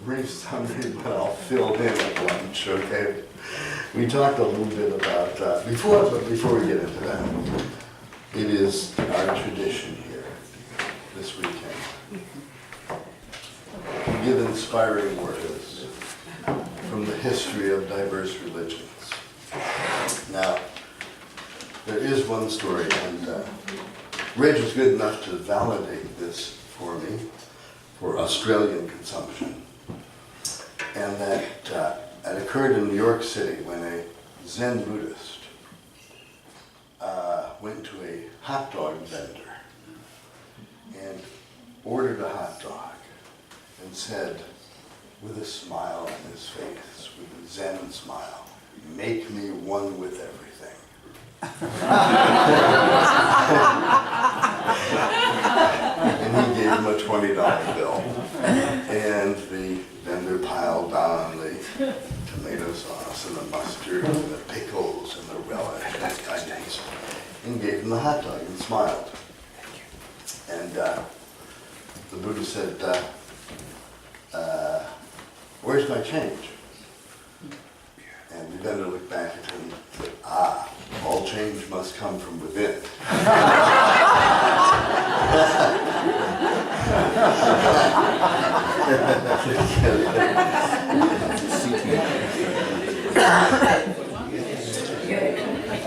brief summary, but I'll fill in at lunch, okay? We talked a little bit about, before we get into that, it is our tradition here this weekend to give inspiring words from the history of diverse religions. Now, there is one story, and Reg was good enough to validate this for me, for Australian consumption. And that it occurred in New York City when a Zen Buddhist went to a hot dog vendor and ordered a hot dog and said, with a smile on his face, with a Zen smile, "Make me one with everything." And he gave him a $20 bill. And the vendor piled on the tomato sauce and the mustard and the pickles and the relish and that kind of things, and gave him the hot dog and smiled. And the Buddha said, "Where's my change?" And the vendor looked back at him and said, "All change must come from within."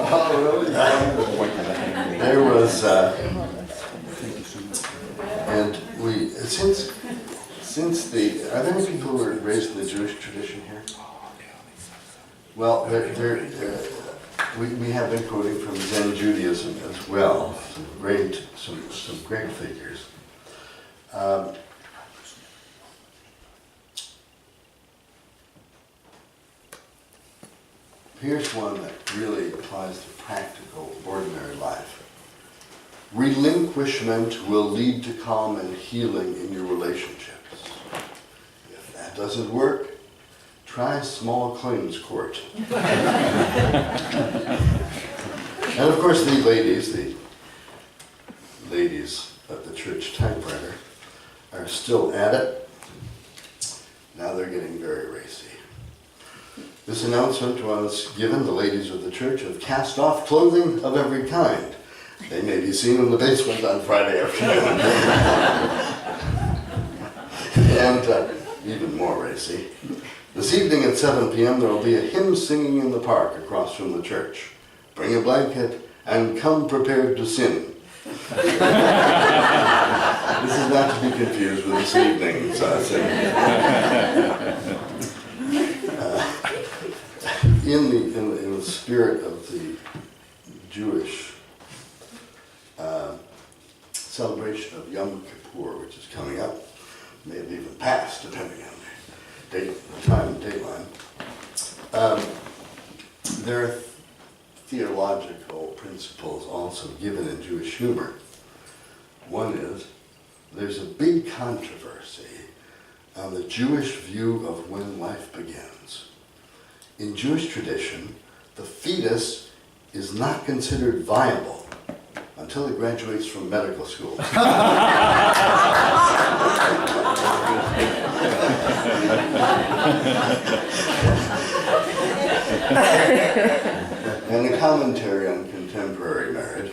Oh, really? There was, and we, since are there any people who were raised in the Jewish tradition here? Well, we have been quoting from Zen Judaism as well, some great figures. Here's one that really applies to practical, ordinary life. Relinquishment will lead to calm and healing in your relationships. If that doesn't work, try small claims court. And of course the ladies of the church typewriter are still at it. Now they're getting very racy. This announcement was given the ladies of the church of cast-off clothing of every kind. They may be seen in the basement on Friday afternoon. And even more racy. This evening at 7 p.m. there will be a hymn singing in the park across from the church. Bring a blanket and come prepared to sin. This is not to be confused with this evening's singing. In the spirit of the Jewish celebration of Yom Kippur, which is coming up, may have even passed, depending on the time and dateline. There are theological principles also given in Jewish humor. One is, there's a big controversy on the Jewish view of when life begins. In Jewish tradition, the fetus is not considered viable until it graduates from medical school. And a commentary on contemporary marriage.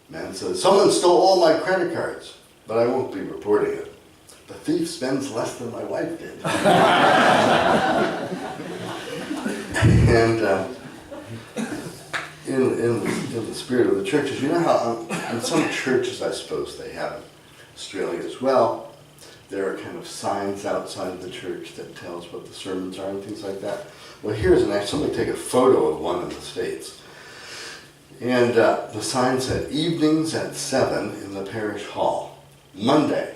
Man says, "Someone stole all my credit cards, but I won't be reporting it. The thief spends less than my wife did." And in the spirit of the churches, you know how in some churches, I suppose they have in Australia as well, there are kind of signs outside of the church that tells what the sermons are and things like that. Well, here's somebody take a photo of one in the States. And the sign said, "Evenings at 7 in the parish hall. Monday,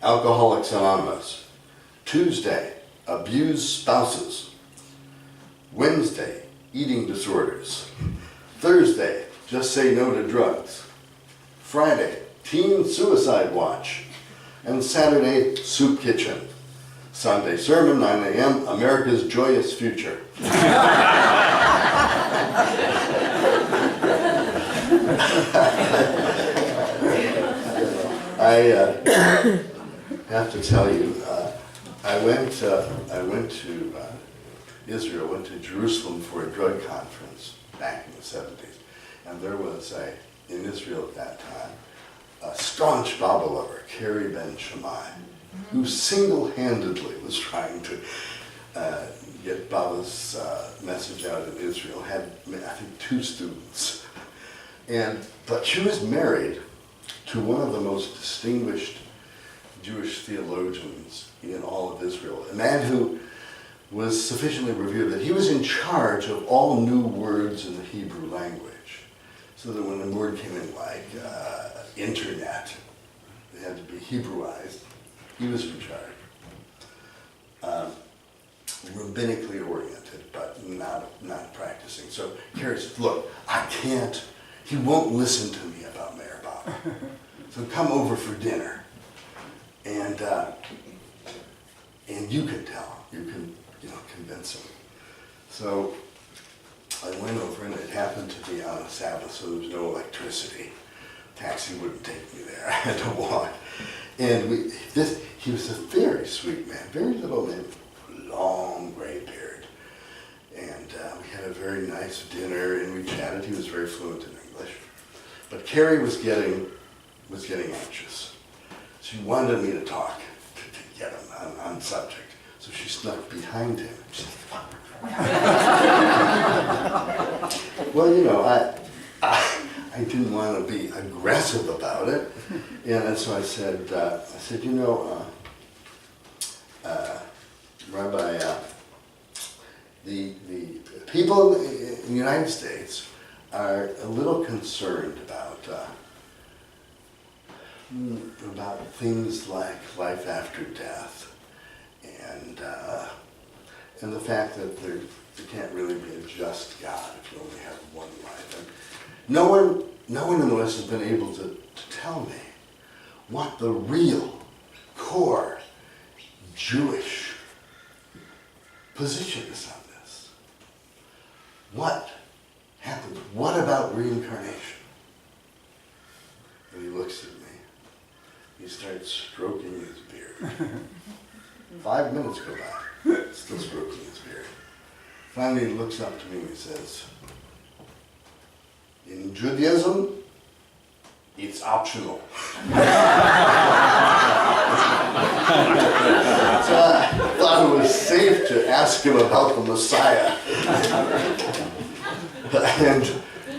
Alcoholics Anonymous. Tuesday, abused spouses. Wednesday, eating disorders. Thursday, just say no to drugs. Friday, teen suicide watch. And Saturday, soup kitchen. Sunday sermon, 9 a.m., America's joyous future." I have to tell you, I went to Israel, went to Jerusalem for a drug conference back in the 70s. And there was in Israel at that time, a staunch Baba lover, Kerry Ben Shammai, who single-handedly was trying to get Baba's message out in Israel, had, I think, 2 students. But she was married to one of the most distinguished Jewish theologians in all of Israel, a man who was sufficiently revered that he was in charge of all new words in the Hebrew language. So that when a word came in like internet, they had to be Hebrewized. He was in charge. Rabbinically oriented, but not practicing. So Kerry said, look, I can't, he won't listen to me about Meir Baba. So come over for dinner. And you can tell him, you can, convince him. So I went over, and it happened to be on a Sabbath, so there was no electricity. Taxi wouldn't take me there. I had to walk. And he was a very sweet man, very little man, long gray beard. And we had a very nice dinner, and we chatted. He was very fluent in English. But Kerry was getting anxious. She wanted me to talk, to get him on subject. So she snuck behind him. She said, well, I didn't want to be aggressive about it, and so I said, Rabbi, the people in the United States are a little concerned about things like life after death, and the fact that there can't really be a just God if you only have one life. And no one in the West has been able to tell me what the real core Jewish position is on this. What happens? What about reincarnation? And he looks at me. He starts stroking his beard. 5 minutes go by, still stroking his beard. Finally, he looks up to me and he says, in Judaism, it's optional. So I thought it was safe to ask him about the Messiah. And,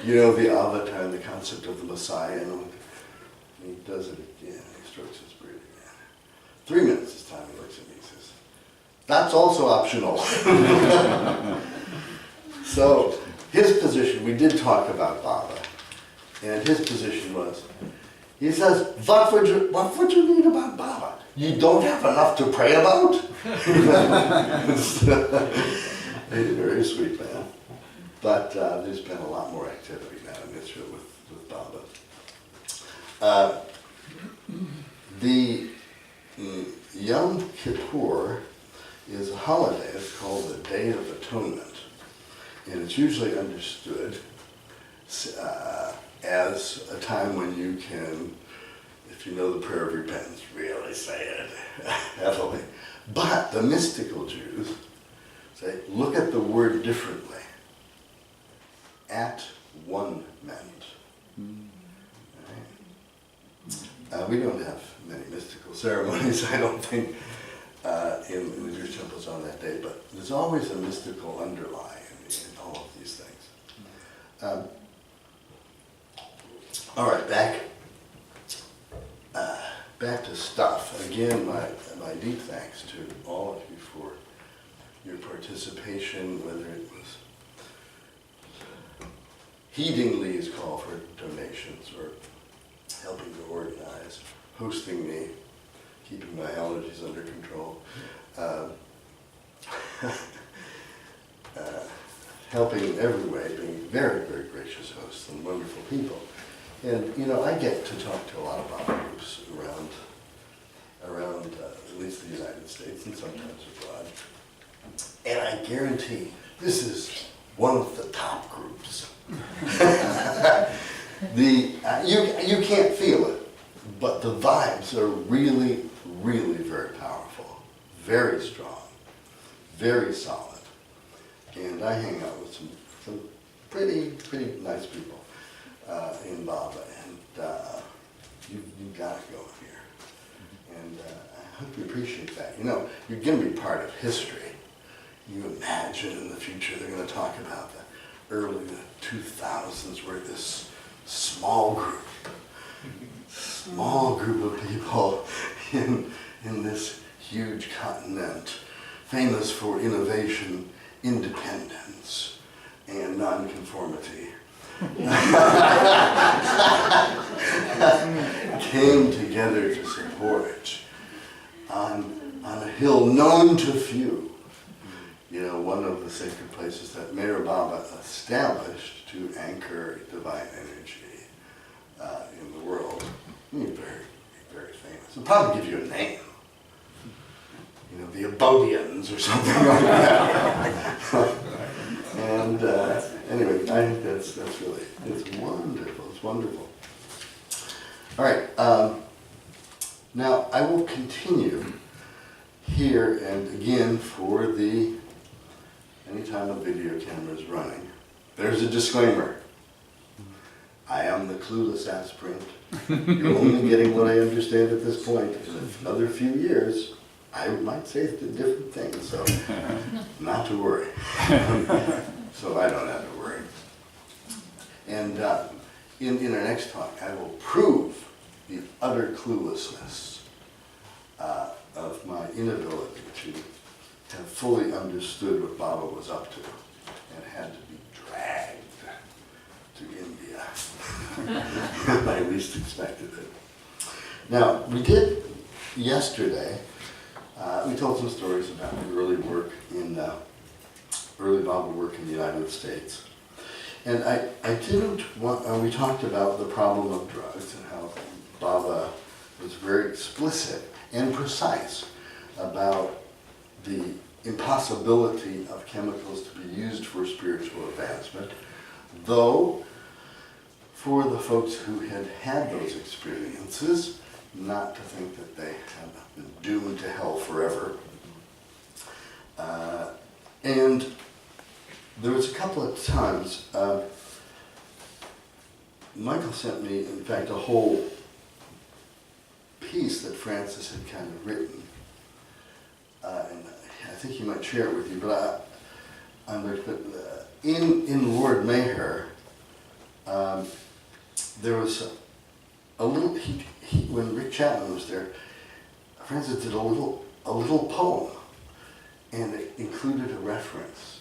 the avatar, the concept of the Messiah, and he does it again. He strokes his beard again. 3 minutes this time, he looks at me and says, that's also optional. So his position, we did talk about Baba, and his position was, he says, what would you need about Baba? You don't have enough to pray about? He's a very sweet man. But there's been a lot more activity now in Israel with Baba. The Yom Kippur is a holiday. It's called the Day of Atonement. And it's usually understood as a time when you can, if you know the prayer of repentance, really say it heavily. But the mystical Jews say, look at the word differently. At one meant. Right? We don't have many mystical ceremonies, I don't think, in the Jewish temples on that day, but there's always a mystical underlie in all of these things. All right, back to stuff. Again, my deep thanks to all of you for your participation, whether it was heeding Lee's call for donations or helping to organize, hosting me, keeping my allergies under control, helping in every way, being very, very gracious hosts and wonderful people. And, I get to talk to a lot of Baba groups around at least the United States and sometimes abroad. And I guarantee this is one of the top groups. You can't feel it, but the vibes are really, really very powerful. very strong, very solid. And I hang out with some pretty nice people in Baba, and you've got to go here. And I hope you appreciate that. You know, you're going to be part of history. You imagine in the future they're going to talk about the early 2000s where this small group of people in this huge continent, famous for innovation, independence, and nonconformity, came together to support on a hill known to few. You know, one of the sacred places that Mayor Baba established to anchor divine energy in the world. Very, very famous. It'll probably give you a name. You know, the Abodians or something like that. And anyway, I think that's really, it's wonderful. It's wonderful. All right. Now, I will continue here, and again, for the anytime a video camera is running, there's a disclaimer. I am the clueless aspirant. You're only getting what I understand at this point. In another few years, I might say different things, so not to worry. So I don't have to worry. And in our next talk, I will prove the utter cluelessness of my inability to have fully understood what Baba was up to and had to be dragged to India when I least expected it. Now, we did yesterday, we told some stories about the early work in, early Baba work in the United States. And I didn't want, we talked about the problem of drugs and how Baba was very explicit and precise about the impossibility of chemicals to be used for spiritual advancement, though for the folks who had had those experiences, not to think that they had been doomed to hell forever. And there was a couple of times, Michael sent me, in fact, a whole piece that Francis had kind of written. And I think he might share it with you, but in Lord Maher, there was a little, when Rick Chapman was there, Francis did a little poem, and it included a reference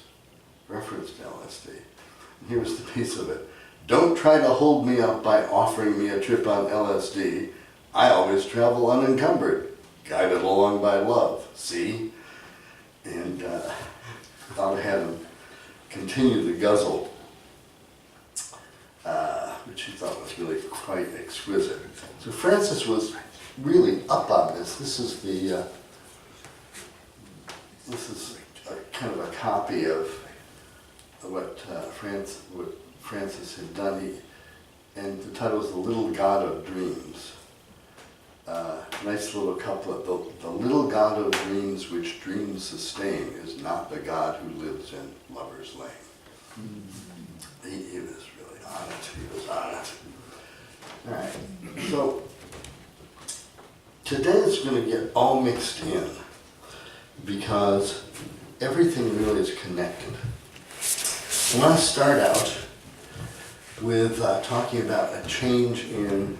to LSD. And here was the piece of it. Don't try to hold me up by offering me a trip on LSD. I always travel unencumbered, guided along by love. See? And thought I had him continue the guzzle, which he thought was really quite exquisite. So Francis was really up on this. This is kind of a copy of what Francis had done. And the title was The Little God of Dreams. Nice little couplet. The little God of dreams which dreams sustain is not the God who lives in Lover's Lane. He was really on it. He was on it. All right. So today is going to get all mixed in because everything really is connected. I want to start out with talking about a change in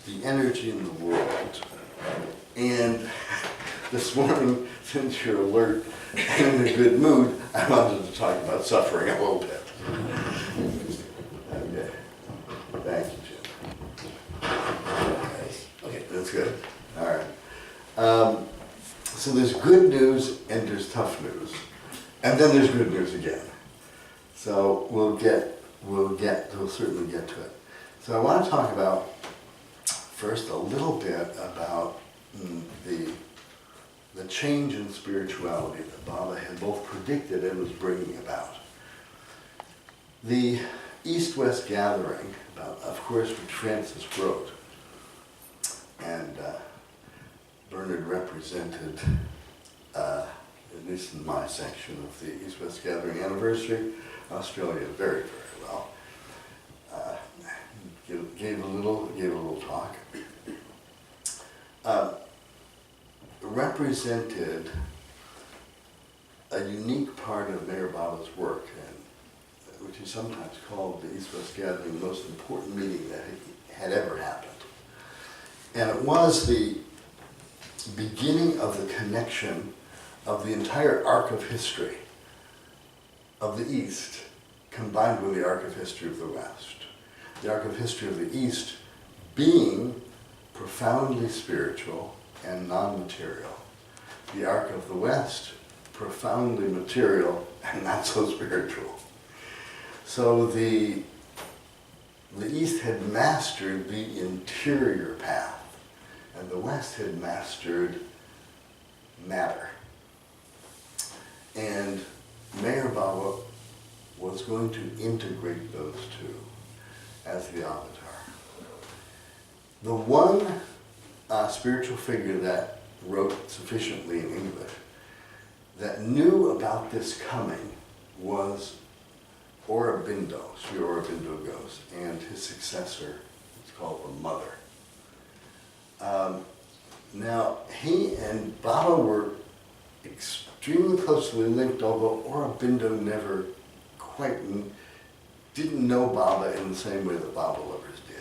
the energy in the world. And this morning, since you're alert and in a good mood, I wanted to talk about suffering a little bit. Okay. Thank you, Jim. Okay, that's good. All right. So there's good news and there's tough news. And then there's good news again. So we'll certainly get to it. So I want to talk about first a little bit about the change in spirituality that Baba had both predicted and was bringing about. The East-West gathering, of course, which Francis wrote, and Bernard represented, at least in my section of the East-West Gathering Anniversary, Australia very, very well. Gave a little talk. Represented a unique part of Mayor Baba's work, and which is sometimes called the East-West Gathering, the most important meeting that had ever happened. And it was the beginning of the connection of the entire arc of history of the East combined with the arc of history of the West. The arc of history of the East being profoundly spiritual and non-material. The arc of the West, profoundly material and not so spiritual. So the East had mastered the interior path, and the West had mastered matter. And Mayor Baba was going to integrate those two as the avatar. The one spiritual figure that wrote sufficiently in English that knew about this coming was Aurobindo, Sri Aurobindo goes, and his successor, it's called the Mother. Now, he and Baba were extremely closely linked, although Aurobindo never quite didn't know Baba in the same way that Baba lovers did.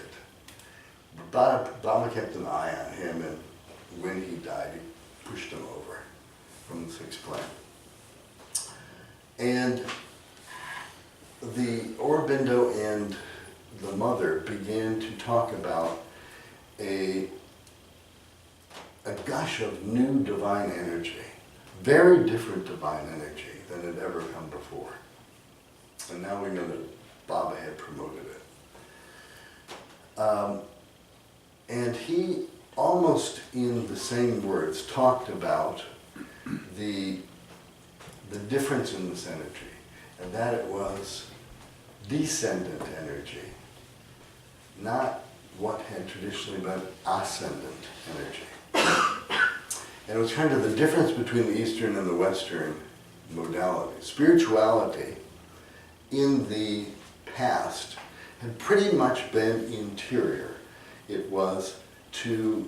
But Baba kept an eye on him, and when he died, he pushed him over from the sixth plane. And the Aurobindo and the Mother began to talk about a gush of new divine energy, very different divine energy than had ever come before. And now we know that Baba had promoted it. And he, almost in the same words, talked about the difference in this energy, and that it was descendant energy, not what had traditionally been ascendant energy. And it was kind of the difference between the Eastern and the Western modality. Spirituality in the past had pretty much been interior. It was to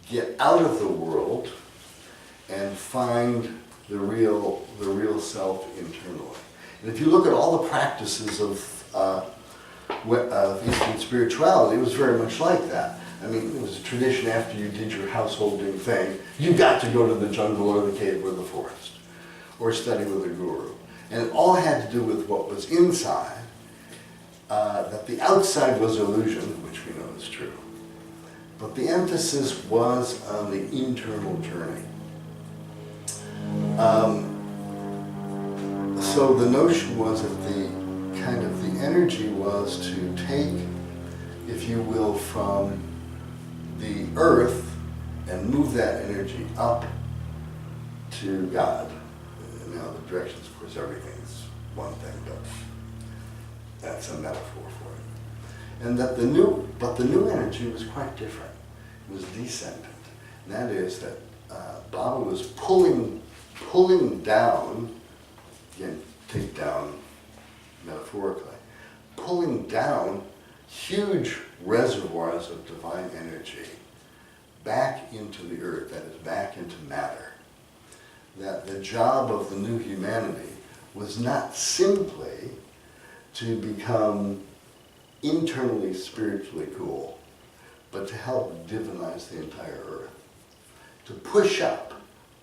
get out of the world and find the real self internally. And if you look at all the practices of Eastern spirituality, it was very much like that. I mean, it was a tradition after you did your householding thing, you got to go to the jungle or the cave or the forest, or study with a guru. And it all had to do with what was inside, that the outside was illusion, which we know is true. But the emphasis was on the internal journey. So the notion was that the energy was to take, if you will, from the earth and move that energy up to God. Now the directions, of course, everything's one thing, but that's a metaphor for it. And that the new energy was quite different. It was descendant. And that is that Baba was pulling down, again, take down metaphorically, pulling down huge reservoirs of divine energy back into the earth, that is, back into matter. That the job of the new humanity was not simply to become internally spiritually cool, but to help divinize the entire earth. To push up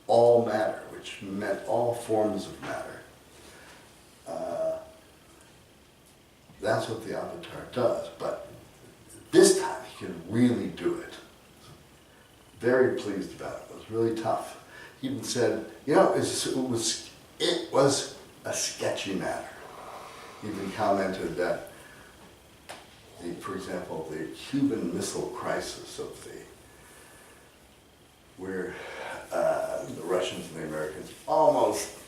all matter, which meant all forms of matter. That's what the avatar does, but this time he could really do it. Very pleased about it. It was really tough. He even said, you know, it was a sketchy matter. He even commented that, for example, the Cuban Missile Crisis where the Russians and the Americans almost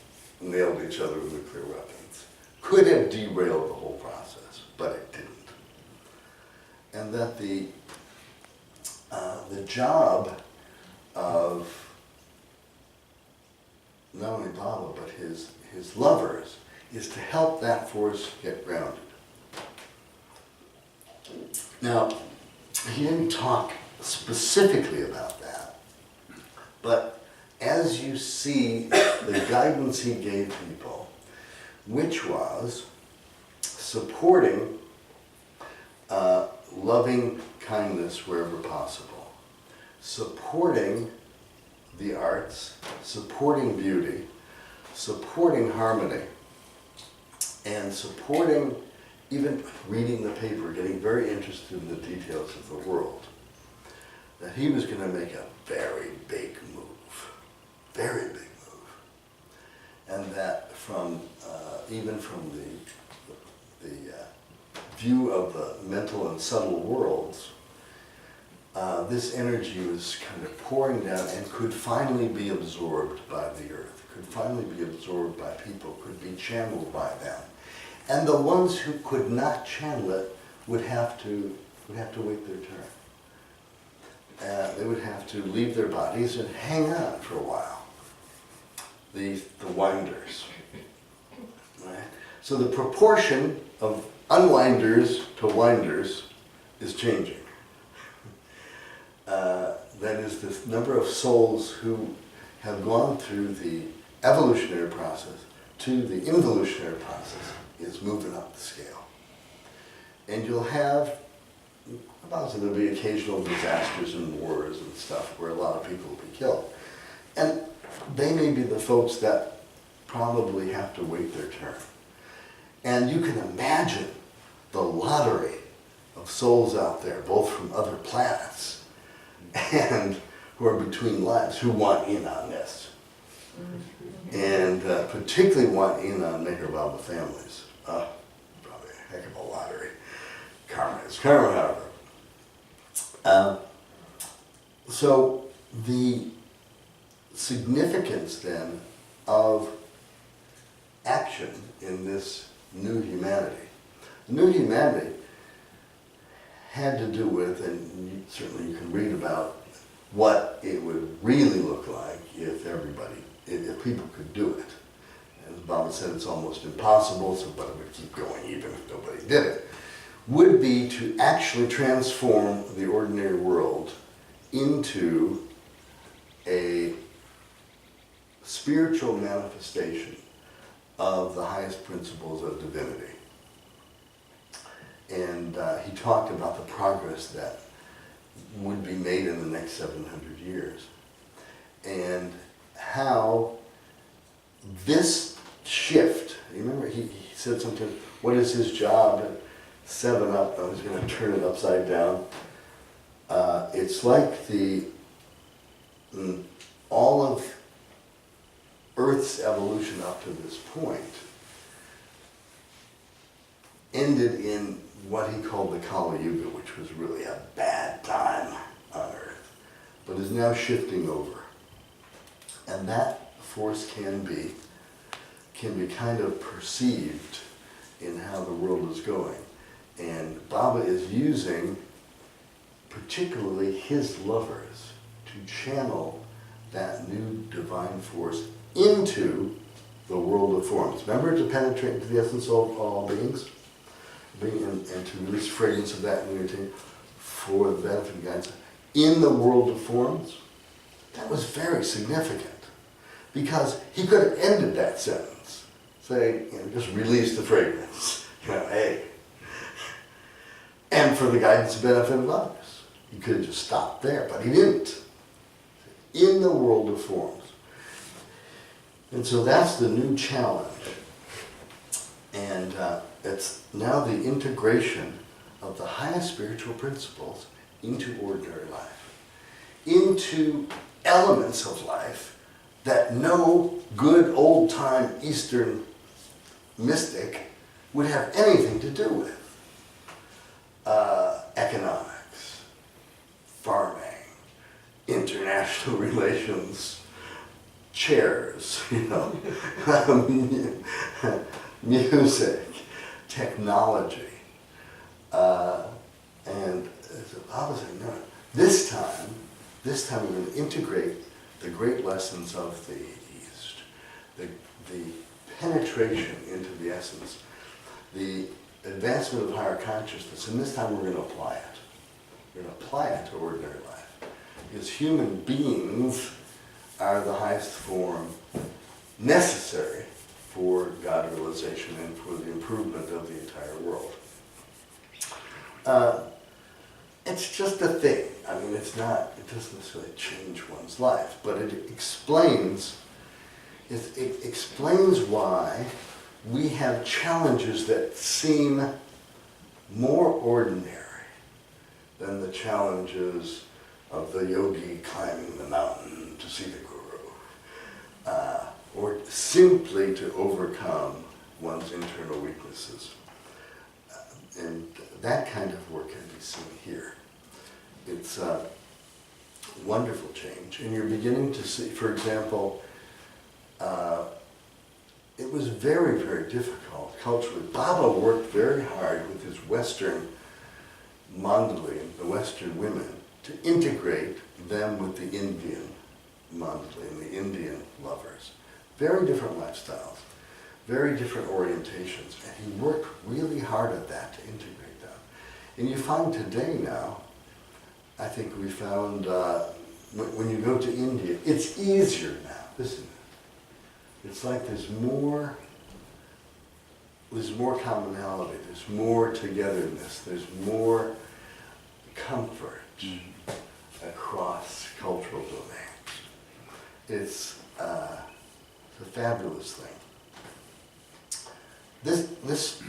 nailed each other with nuclear weapons, could have derailed the whole process, but it didn't. And that the job of his lovers is to help that force get grounded. Now, he didn't talk specifically about that, but as you see the guidance he gave people, which was supporting loving kindness wherever possible, supporting the arts, supporting beauty, supporting harmony, and supporting even reading the paper, getting very interested in the details of the world, that he was going to make a very big move, very big move. And that from, even from the view of the mental and subtle worlds, this energy was kind of pouring down and could finally be absorbed by the earth, could finally be absorbed by people, could be channeled by them. And the ones who could not channel it would have to wait their turn. They would have to leave their bodies and hang on for a while. The winders. Right? So the proportion of unwinders to winders is changing. That is, the number of souls who have gone through the evolutionary process to the involutionary process is moving up the scale. And you'll have, there'll be occasional disasters and wars and stuff where a lot of people will be killed. And they may be the folks that probably have to wait their turn. And you can imagine the lottery of souls out there, both from other planets and who are between lives, who want in on this. And particularly want in on Meher Baba families. Probably a heck of a lottery. Karma is karma, however. So the significance then of action in this new humanity. The new humanity had to do with, and certainly you can read about what it would really look like if people could do it. As Baba said, it's almost impossible, so but it would keep going even if nobody did it, would be to actually transform the ordinary world into a spiritual manifestation of the highest principles of divinity. And he talked about the progress that would be made in the next 700 years. And how this shift, remember he said something, what is his job at 7-Up? I was going to turn it upside down. It's like all of Earth's evolution up to this point ended in what he called the Kali Yuga, which was really a bad time on Earth, but is now shifting over. And that force can be kind of perceived in how the world is going. And Baba is using particularly his lovers to channel that new divine force into the world of forms. Remember, to penetrate into the essence of all beings, and to release fragrance of that unity for the benefit of guidance in the world of forms. That was very significant, because he could have ended that sentence, say, just release the fragrance, hey, and for the guidance and benefit of others. He could have just stopped there, but he didn't. In the world of forms. And so that's the new challenge. And it's now the integration of the highest spiritual principles into ordinary life, into elements of life that no good old-time Eastern mystic would have anything to do with. Economics, farming, international relations, chairs, music, technology. And I was saying, no, this time we're going to integrate the great lessons of the East, the penetration into the essence, the advancement of higher consciousness, and this time we're going to apply it. We're going to apply it to ordinary life. Because human beings are the highest form necessary for God realization and for the improvement of the entire world. It's just a thing. I mean, it doesn't necessarily change one's life, but it explains why we have challenges that seem more ordinary than the challenges of the yogi climbing the mountain to see the guru, or simply to overcome one's internal weaknesses. And that kind of work can be seen here. It's a wonderful change. And you're beginning to see, for example, it was very, very difficult culturally. Baba worked very hard with his Western Mandali, the Western women, to integrate them with the Indian Mandali and the Indian lovers. Very different lifestyles, very different orientations, and he worked really hard at that to integrate them. And you find today now, I think we found, when you go to India, it's easier now, isn't it? It's like there's more commonality, there's more togetherness, there's more comfort across cultural domains. It's a fabulous thing. This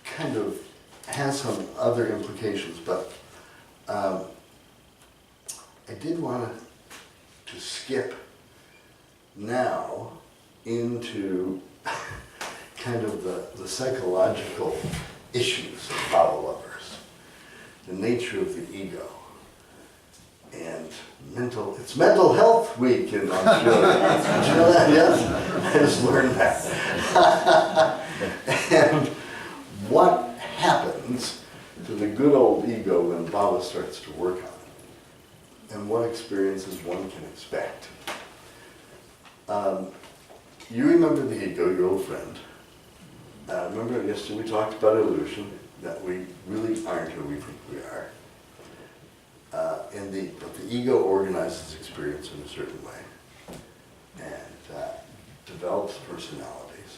kind of has some other implications, but I did want to skip now into kind of the psychological issues of Baba lovers, the nature of the ego, and it's Mental Health Week in Australia. Did you know that? Yes? I just learned that. And what happens to the good old ego when Baba starts to work on it, and what experiences one can expect. You remember the ego, your old friend. Remember yesterday we talked about illusion, that we really aren't who we think we are. But the ego organizes experience in a certain way and develops personalities.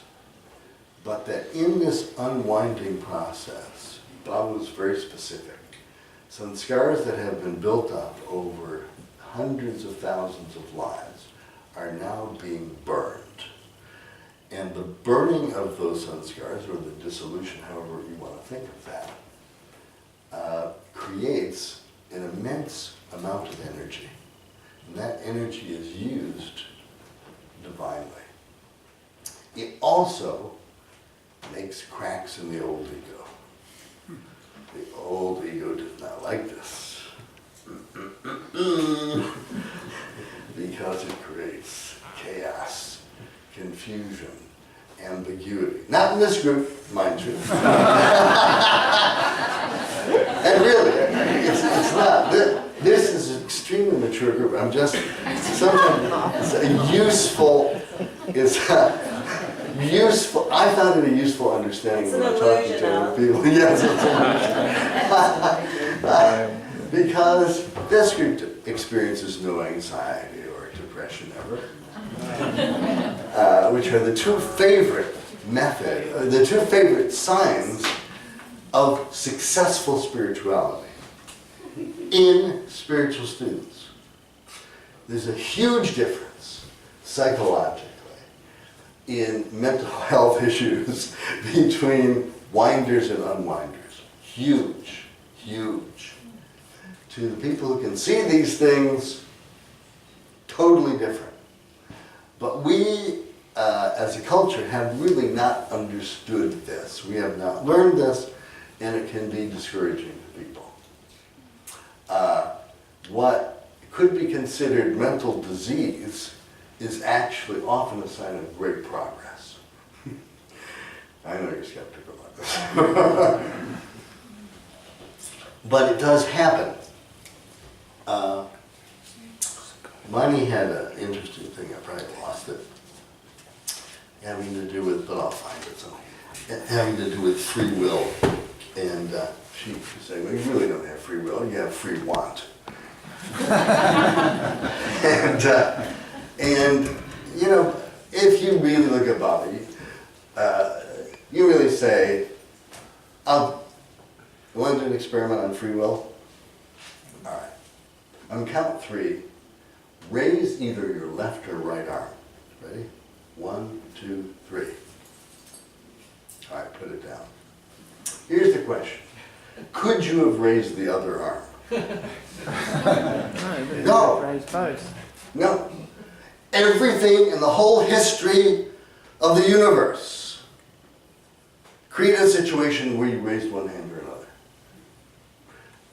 But that in this unwinding process, Baba was very specific. Sanskars that have been built up over hundreds of thousands of lives are now being burned. And the burning of those sanskars, or the dissolution, however you want to think of that, creates an immense amount of energy. And that energy is used divinely. It also makes cracks in the old ego. The old ego does not like this. Because it creates chaos, confusion, ambiguity. Not in this group, mind you. And really, it's not. This is an extremely mature group. I'm just, sometimes I found it a useful understanding when I'm talking to other people. Yes, it's an illusion. Because this group experiences no anxiety or depression ever. Which are the two favorite signs of successful spirituality in spiritual students. There's a huge difference psychologically in mental health issues between winders and unwinders. Huge, huge. To the people who can see these things, totally different. But we, as a culture, have really not understood this. We have not learned this, and it can be discouraging to people. What could be considered mental disease is actually often a sign of great progress. I know you're skeptical about this. But it does happen. Mani had an interesting thing, I probably lost it. having to do with, but I'll find it somewhere, having to do with free will. And she said, well, you really don't have free will, you have free want. and you know, if you really look at Bobby, you really say, you want to do an experiment on free will? All right. On count 3, raise either your left or right arm. Ready? 1, 2, 3. All right, put it down. Here's the question. Could you have raised the other arm? No. Raise both. No. Everything in the whole history of the universe created a situation where you raised one hand or another.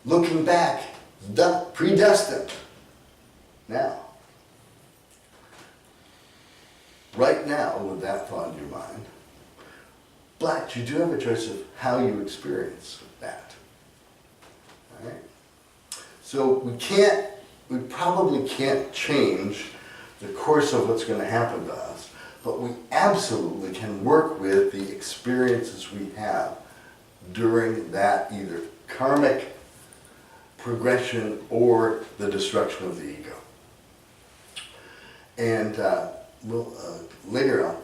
Looking back, predestined. Now, right now, with that thought in your mind, but you do have a choice of how you experience that. All right? So we probably can't change the course of what's going to happen to us, but we absolutely can work with the experiences we have during that either karmic progression or the destruction of the ego. And we'll later on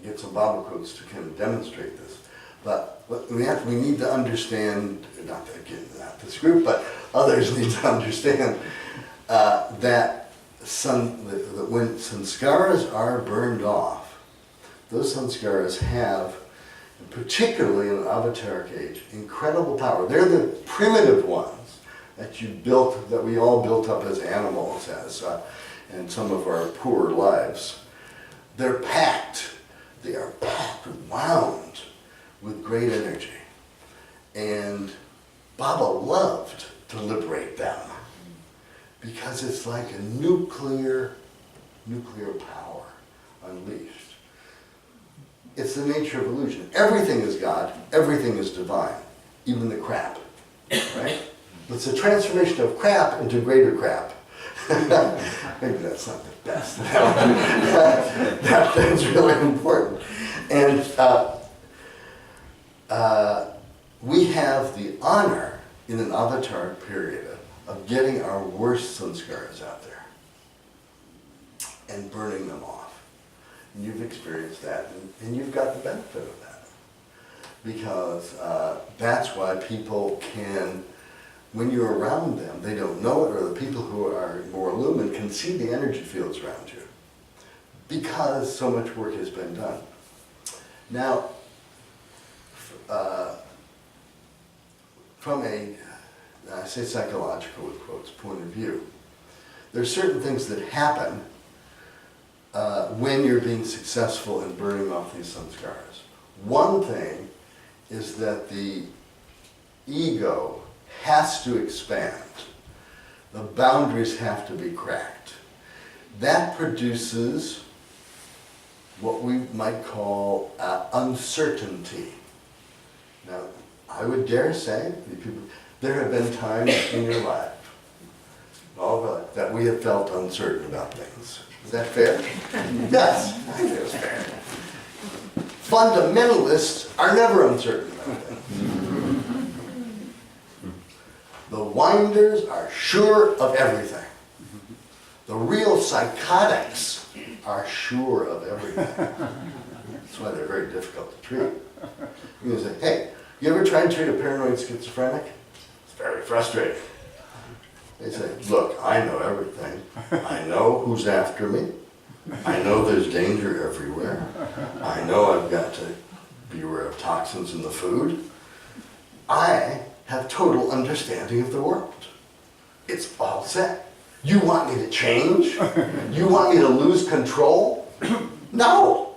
get some Bible quotes to kind of demonstrate this. But we need to understand, not this group, but others need to understand that when sanskaras are burned off, those sanskaras have, particularly in an avataric age, incredible power. They're the primitive ones that that we all built up as animals, and some of our poor lives. They are packed, wound with great energy. And Baba loved to liberate them because it's like a nuclear power unleashed. It's the nature of illusion. Everything is God, everything is divine, even the crap, right? It's a transformation of crap into greater crap. Maybe that's not the best. That's really important. And we have the honor in an avatar period of getting our worst sanskaras out there and burning them off. And you've experienced that, and you've got the benefit of that. Because that's why people can, when you're around them, they don't know it, or the people who are more illumined can see the energy fields around you. Because so much work has been done. Now, from I say psychological with quotes, point of view, there are certain things that happen when you're being successful in burning off these samskaras. One thing is that the ego has to expand. The boundaries have to be cracked. That produces what we might call uncertainty. Now, I would dare say, there have been times in your life, all of our life, that we have felt uncertain about things. Is that fair? Yes, I think it's fair. Fundamentalists are never uncertain about things. The winders are sure of everything. The real psychotics are sure of everything. That's why they're very difficult to treat. You can say, hey, you ever try and treat a paranoid schizophrenic? It's very frustrating. They say, look, I know everything. I know who's after me. I know there's danger everywhere. I know I've got to be aware of toxins in the food. I have total understanding of the world. It's all set. You want me to change? You want me to lose control? No!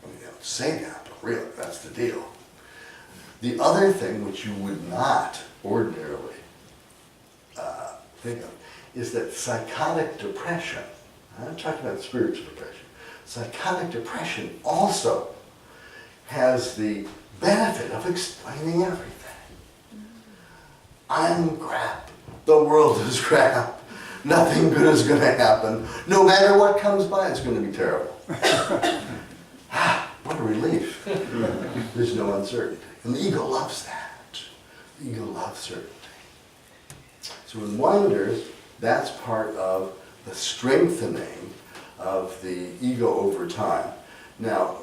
I mean, they don't say that, but really, that's the deal. The other thing which you would not ordinarily think of is that psychotic depression, I'm not talking about spiritual depression, psychotic depression also has the benefit of explaining everything. I'm crap. The world is crap. Nothing good is going to happen. No matter what comes by, it's going to be terrible. What a relief. There's no uncertainty. And the ego loves that. The ego loves certainty. So in wonders, that's part of the strengthening of the ego over time. Now,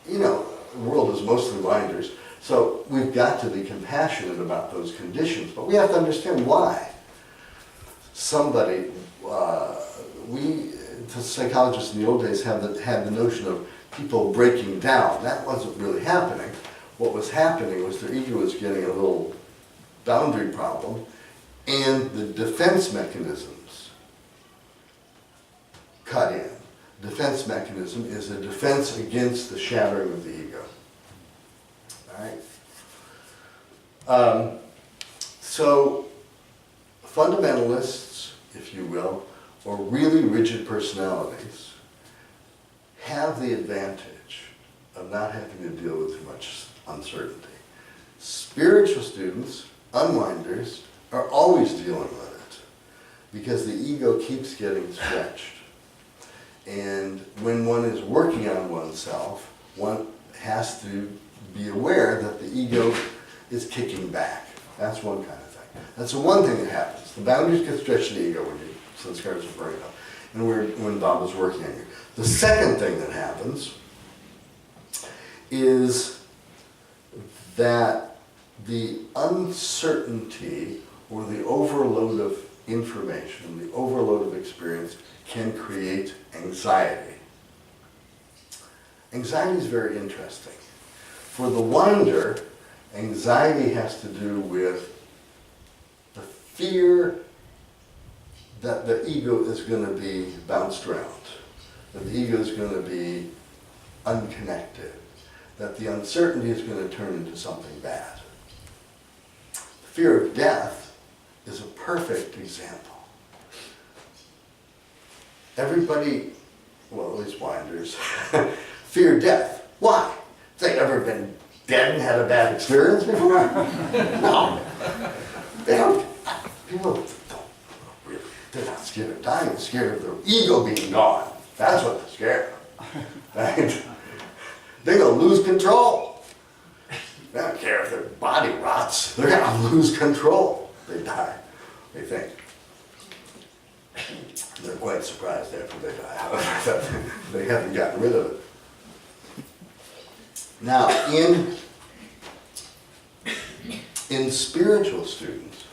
you know, the world is mostly winders, so we've got to be compassionate about those conditions, but we have to understand why. Somebody, the psychologists in the old days had the notion of people breaking down. That wasn't really happening. What was happening was their ego was getting a little boundary problem, and the defense mechanisms cut in. Defense mechanism is a defense against the shattering of the ego. All right? So fundamentalists, if you will, or really rigid personalities have the advantage of not having to deal with too much uncertainty. Spiritual students, unwinders, are always dealing with it because the ego keeps getting stretched. And when one is working on oneself, one has to be aware that the ego is kicking back. That's one kind of thing. That's the one thing that happens. The boundaries get stretched in the ego when your sanskaras are burning up, and when Baba's working on you. The second thing that happens is that the uncertainty or the overload of information, the overload of experience can create anxiety. Anxiety is very interesting. For the winder, anxiety has to do with the fear that the ego is going to be bounced around, that the ego is going to be unconnected, that the uncertainty is going to turn into something bad. The fear of death is a perfect example. Everybody, well, at least winders, fear death. Why? Have they ever been dead and had a bad experience before? No. They don't. People don't really. They're not scared of dying. They're scared of their ego being gone. That's what they're scared of. Right? They're going to lose control. They don't care if their body rots. They're going to lose control. They die, they think. They're quite surprised after they die, however, they haven't gotten rid of it. Now, in spiritual students,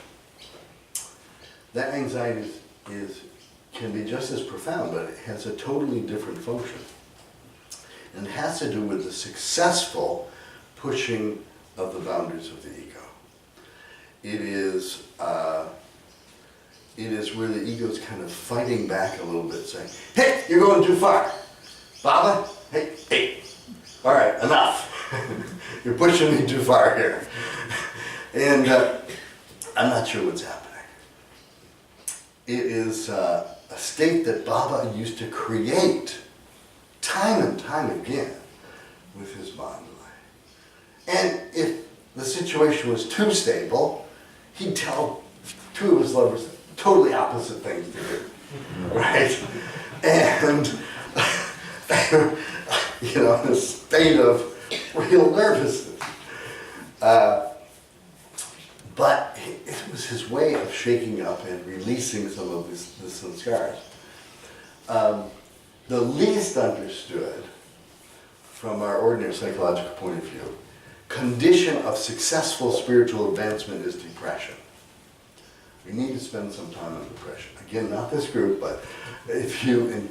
that anxiety can be just as profound, but it has a totally different function. And it has to do with the successful pushing of the boundaries of the ego. It is where the ego is kind of fighting back a little bit, saying, hey, you're going too far. Baba, hey, all right, enough. You're pushing me too far here. And I'm not sure what's happening. It is a state that Baba used to create time and time again with his bandhava. And if the situation was too stable, he'd tell two of his lovers totally opposite things to do, right? And, you know, in a state of real nervousness. But it was his way of shaking up and releasing some of the sanskaras. The least understood, from our ordinary psychological point of view, condition of successful spiritual advancement is depression. We need to spend some time on depression. Again, not this group, but if you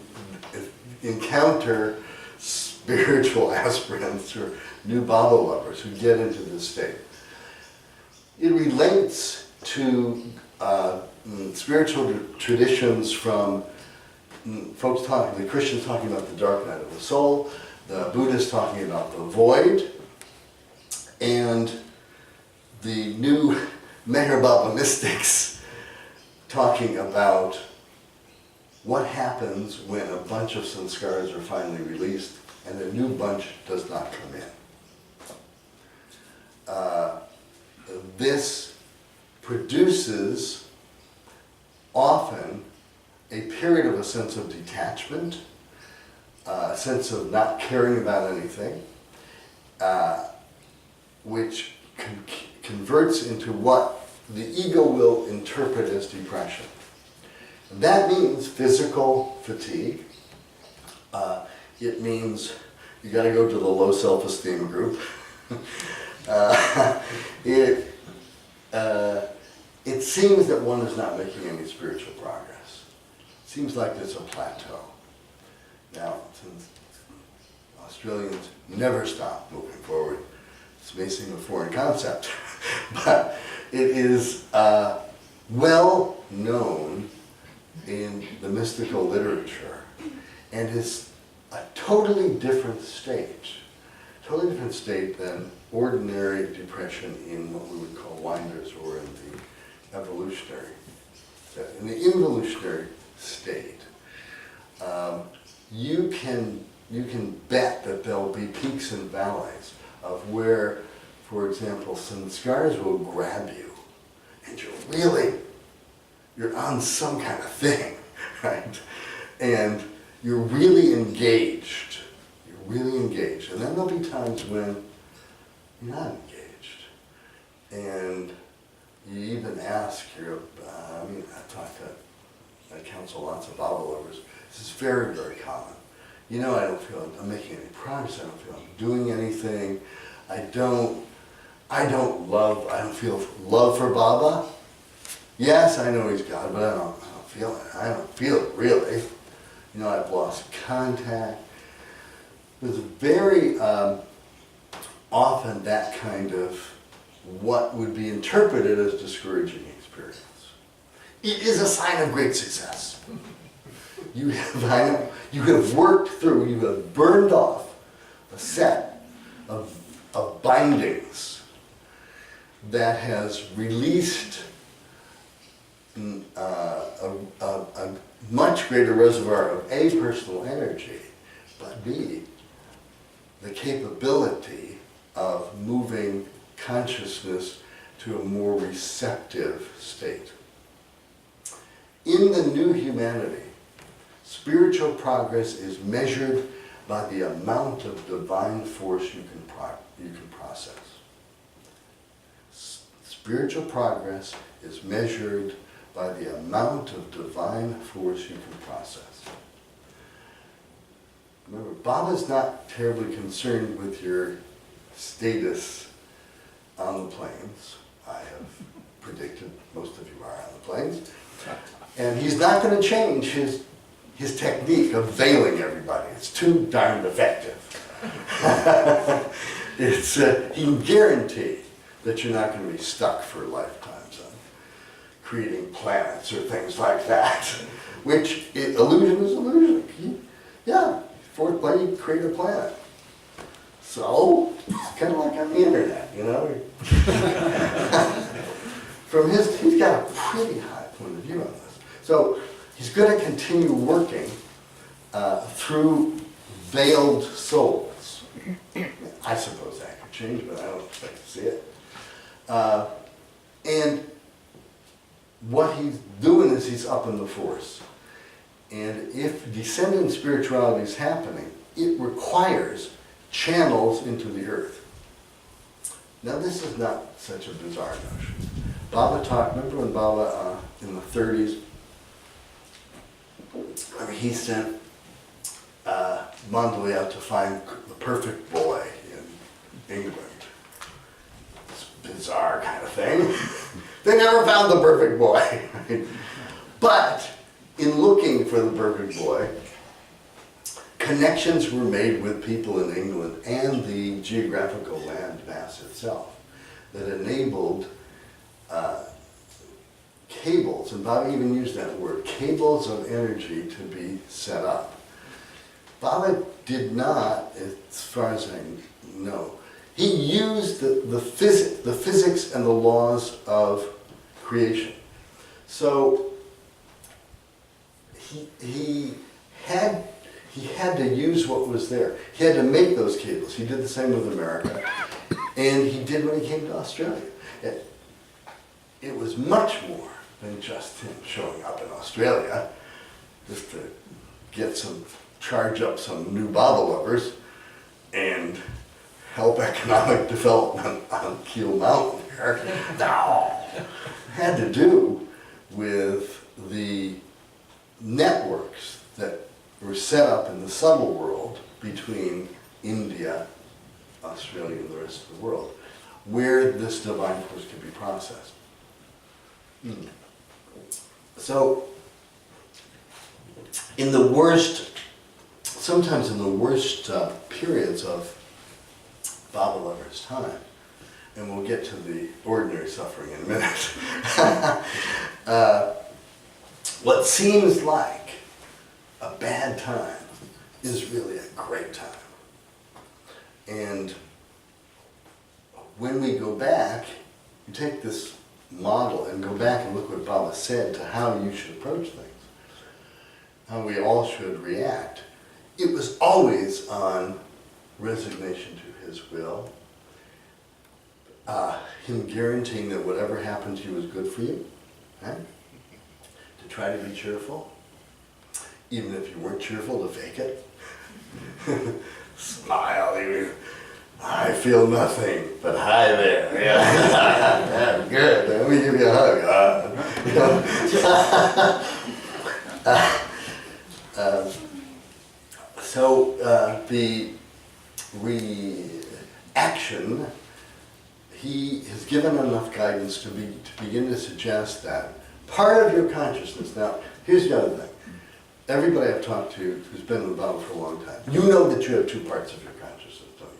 encounter spiritual aspirants or new Baba lovers who get into this state, it relates to spiritual traditions from folks the Christians talking about the dark night of the soul, the Buddhists talking about the void, and the new Meher Baba mystics talking about what happens when a bunch of sanskaras are finally released and a new bunch does not come in. This produces often a period of a sense of detachment, a sense of not caring about anything, which converts into what the ego will interpret as depression. And that means physical fatigue. It means you got to go to the low self-esteem group. It seems that one is not making any spiritual progress. It seems like there's a plateau. Now, since Australians never stop moving forward, this may seem a foreign concept, but it is well known in the mystical literature and is a totally different state than ordinary depression in what we would call winders or in the evolutionary. In the involutionary state, you can bet that there'll be peaks and valleys of where, for example, samskaras will grab you and you're on some kind of thing, right? And you're really engaged. And then there'll be times when you're not engaged. And you even ask I counsel lots of Baba lovers. This is very, very common. I don't feel I'm making any progress. I don't feel I'm doing anything. I don't feel love for Baba. Yes, I know he's God, but I don't feel it. I don't feel it really. I've lost contact. There's very often that kind of what would be interpreted as discouraging experience. It is a sign of great success. You have worked through, you have burned off a set of bindings that has released a much greater reservoir of A, personal energy, but B, the capability of moving consciousness to a more receptive state. In the new humanity, spiritual progress is measured by the amount of divine force you can process. Spiritual progress is measured by the amount of divine force you can process. Remember, Baba's not terribly concerned with your status on the plains. I have predicted most of you are on the plains. And he's not going to change his technique of veiling everybody. It's too darned effective. He can guarantee that you're not going to be stuck for lifetimes on creating planets or things like that. Which, illusion is illusion. Fourth lady, create a planet. So, it's kind of like on the internet, He's got a pretty high point of view on this. So, he's going to continue working through veiled souls. I suppose that could change, but I don't expect to see it. And what he's doing is he's upping the force. And if descendant spirituality is happening, it requires channels into the earth. Now this is not such a bizarre notion. Baba talked, remember when Baba in the 30s, he sent Mandalay out to find the perfect boy in England. This bizarre kind of thing. They never found the perfect boy. But in looking for the perfect boy, connections were made with people in England and the geographical land mass itself that enabled cables, and Baba even used that word, cables of energy to be set up. Baba did not, as far as I know, he used the physics and the laws of creation. So he had to use what was there. He had to make those cables. He did the same with America. And he did when he came to Australia. It was much more than just him showing up in Australia just to charge up some new Baba lovers and help economic development on Keel Mountain here. No, it had to do with the networks that were set up in the subtle world between India, Australia, and the rest of the world, where this divine force could be processed. So, sometimes in the worst periods of Baba lovers' time, and we'll get to the ordinary suffering in a minute, what seems like a bad time is really a great time. And when we go back, you take this model and go back and look what Baba said to how you should approach things, how we all should react. It was always on resignation to his will, him guaranteeing that whatever happened to you was good for you, right? To try to be cheerful, even if you weren't cheerful, to fake it. Smile, even. I feel nothing, but hi there. Yeah, good. Let me give you a hug. You know? So the reaction, he has given enough guidance to begin to suggest that part of your consciousness. Now, here's the other thing. Everybody I've talked to who's been with Baba for a long time, you know that you have two parts of your consciousness, don't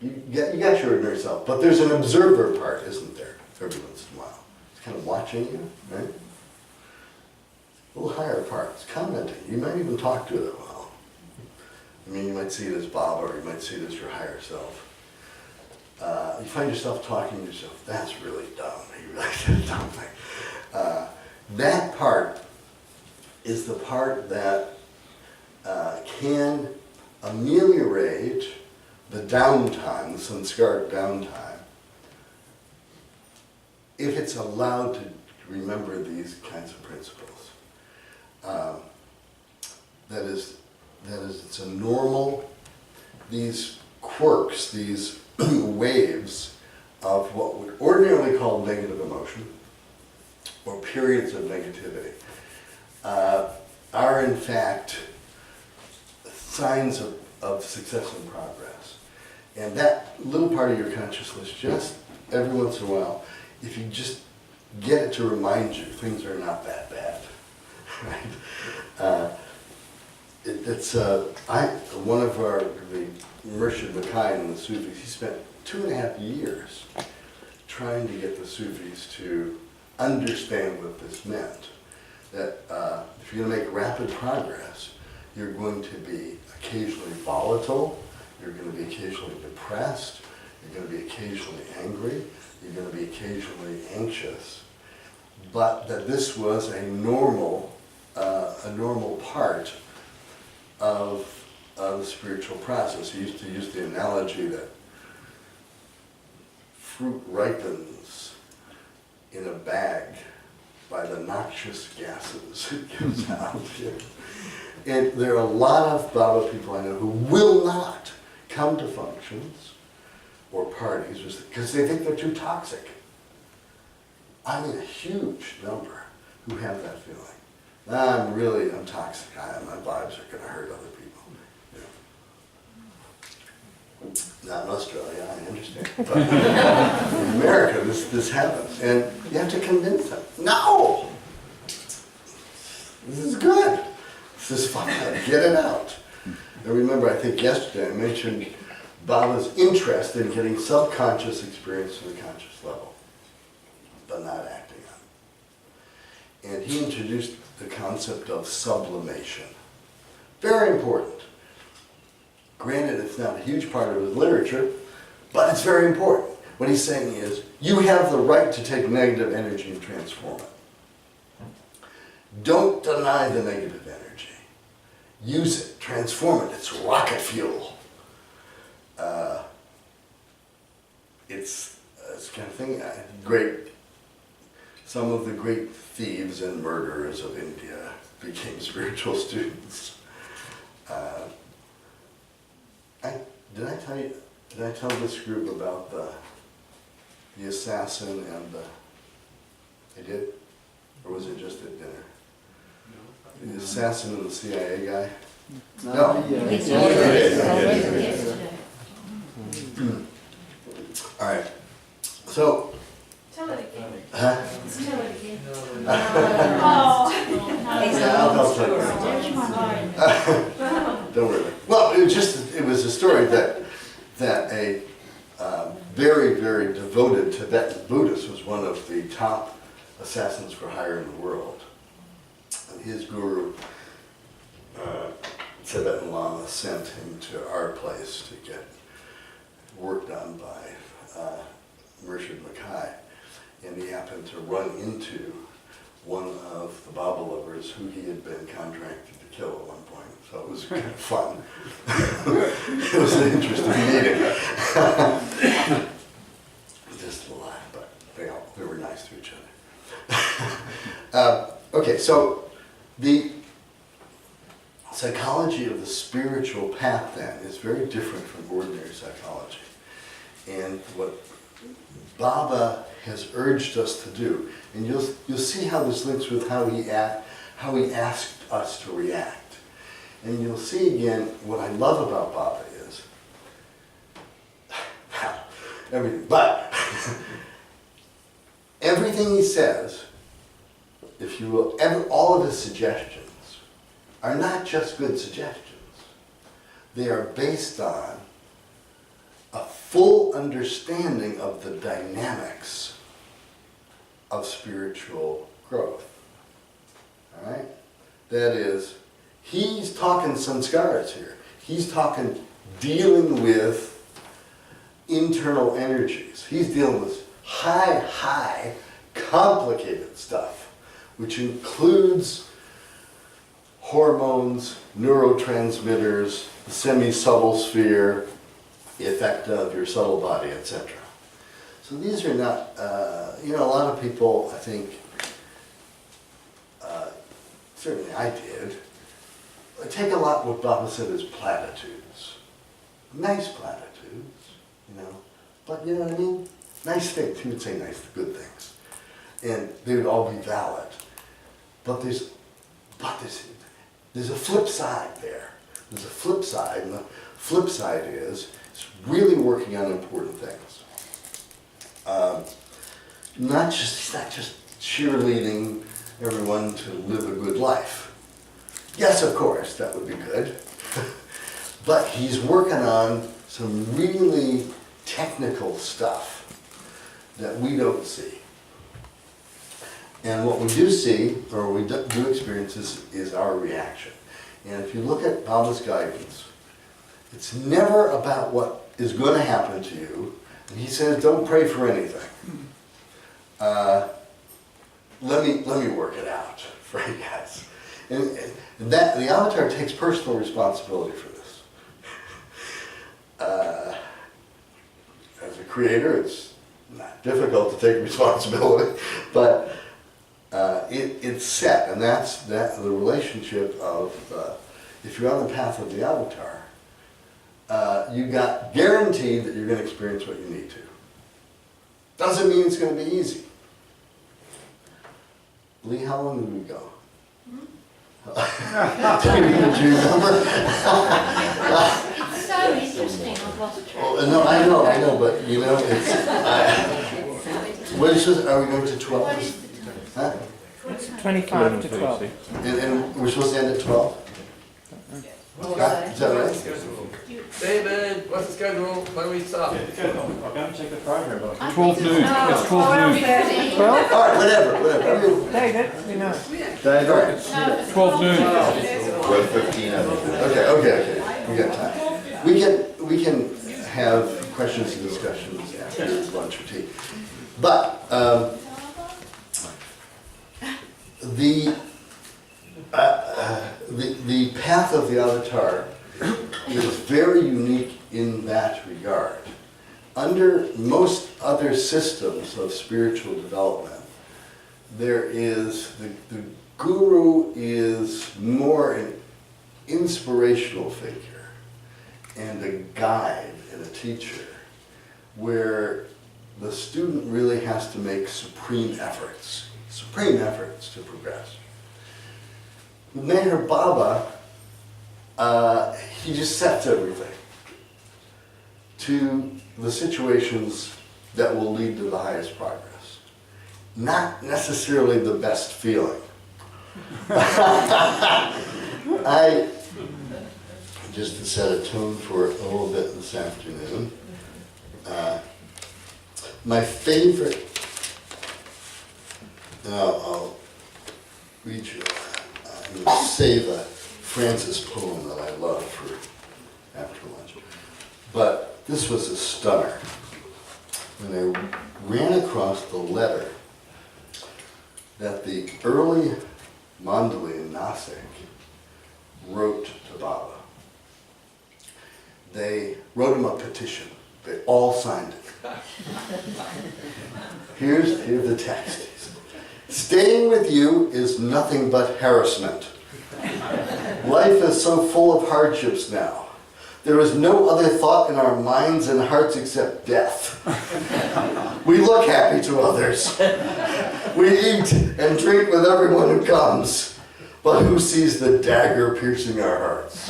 you? You got your ordinary self, but there's an observer part, isn't there, every once in a while? It's kind of watching you, right? A little higher part, it's commenting. You might even talk to it a while. I mean, you might see it as Baba, or you might see it as your higher self. You find yourself talking to yourself, that's really dumb. You really did a dumb thing. That part is the part that can ameliorate the downtime, the samskara downtime, if it's allowed to remember these kinds of principles. That is, it's a normal, these quirks, these waves of what would ordinarily call negative emotion, or periods of negativity, are in fact signs of success and progress. And that little part of your consciousness, just every once in a while, if you just get it to remind you things are not that bad, right? One of the Murshid Makai and the Sufis, he spent 2.5 years trying to get the Sufis to understand what this meant. That if you're going to make rapid progress, you're going to be occasionally volatile, you're going to be occasionally depressed, you're going to be occasionally angry, you're going to be occasionally anxious, but that this was a normal part of the spiritual process. He used to use the analogy that fruit ripens in a bag by the noxious gases it gives out. And there are a lot of Baba people I know who will not come to functions or parties because they think they're too toxic. I mean, a huge number who have that feeling. I'm toxic. My vibes are going to hurt other people. You know. Not in Australia, I understand. But in America, this happens. And you have to convince them. No! This is good. This is fun. Get it out. I remember, I think yesterday, I mentioned Baba's interest in getting subconscious experience to the conscious level, but not acting on it. And he introduced the concept of sublimation. Very important. Granted, it's not a huge part of his literature, but it's very important. What he's saying is, you have the right to take negative energy and transform it. Don't deny the negative energy. Use it, transform it. It's rocket fuel. It's kind of thing, great some of the great thieves and murderers of India became spiritual students. Did I tell this group about the assassin and I did? Or was it just at dinner? The assassin and the CIA guy? No. All right. So. Tell it again. Huh? Tell it again. Don't worry. Well, it was a story that a very, very devoted Tibetan Buddhist was one of the top assassins for hire in the world. And his guru, Tibetan Lama, sent him to our place to get work done by Murshid Mackay. And he happened to run into one of the Baba lovers who he had been contracted to kill at one point. So it was kind of fun. It was an interesting meeting. Just a lie, but they were nice to each other. Okay, so the psychology of the spiritual path then is very different from ordinary psychology. And what Baba has urged us to do, and you'll see how this links with how he asked us to react. And you'll see again what I love about Baba is everything, but everything he says, if you will, all of his suggestions are not just good suggestions. They are based on a full understanding of the dynamics of spiritual growth. All right? That is, he's talking sanskaras here. He's talking dealing with internal energies. He's dealing with high, complicated stuff, which includes hormones, neurotransmitters, the semi-subtle sphere, the effect of your subtle body, etc. So these are not, a lot of people, I think, certainly I did, take a lot what Baba said as platitudes. Nice platitudes, but you know what I mean? Nice things. He would say nice, good things. And they would all be valid. But there's a flip side there. There's a flip side, and the flip side is it's really working on important things. He's not just cheerleading everyone to live a good life. Yes, of course, that would be good. But he's working on some really technical stuff that we don't see. And what we do see, or we do experience, is our reaction. And if you look at Baba's guidance, it's never about what is going to happen to you. And he says, don't pray for anything. Let me work it out for you guys. And that the avatar takes personal responsibility for this. As a creator, it's not difficult to take responsibility, but it's set, and that's the relationship of if you're on the path of the avatar, you got guaranteed that you're going to experience what you need to. Doesn't mean it's going to be easy. Lee, how long did we go? Do you remember? It's so interesting. I've lost track. No, I know, but it's. What is this? Are we going to 12? What is the time? Huh? It's 25 to 12. And we're supposed to end at 12? Is that right? David, what's the schedule? When do we stop? I'll go and check the program. 12 noon. It's 12 noon. 12? All right, whatever. I mean, David, you know. David, It's 12 noon. 12:15. Okay. We got time. We can have questions and discussions after lunch or tea. But the path of the avatar is very unique in that regard. Under most other systems of spiritual development, there is, the guru is more an inspirational figure and a guide and a teacher, where the student really has to make supreme efforts to progress. With Meher Baba, he just sets everything to the situations that will lead to the highest progress. Not necessarily the best feeling. I, just to set a tone for it a little bit this afternoon, my favorite, I'll read you, I'm going to save a Francis poem that I love for after lunch. But this was a stunner. When I ran across the letter that the early Mandali in Nasik wrote to Baba. They wrote him a petition. They all signed it. Here's the text. He said, "Staying with you is nothing but harassment. Life is so full of hardships now. There is no other thought in our minds and hearts except death. We look happy to others. We eat and drink with everyone who comes. But who sees the dagger piercing our hearts?"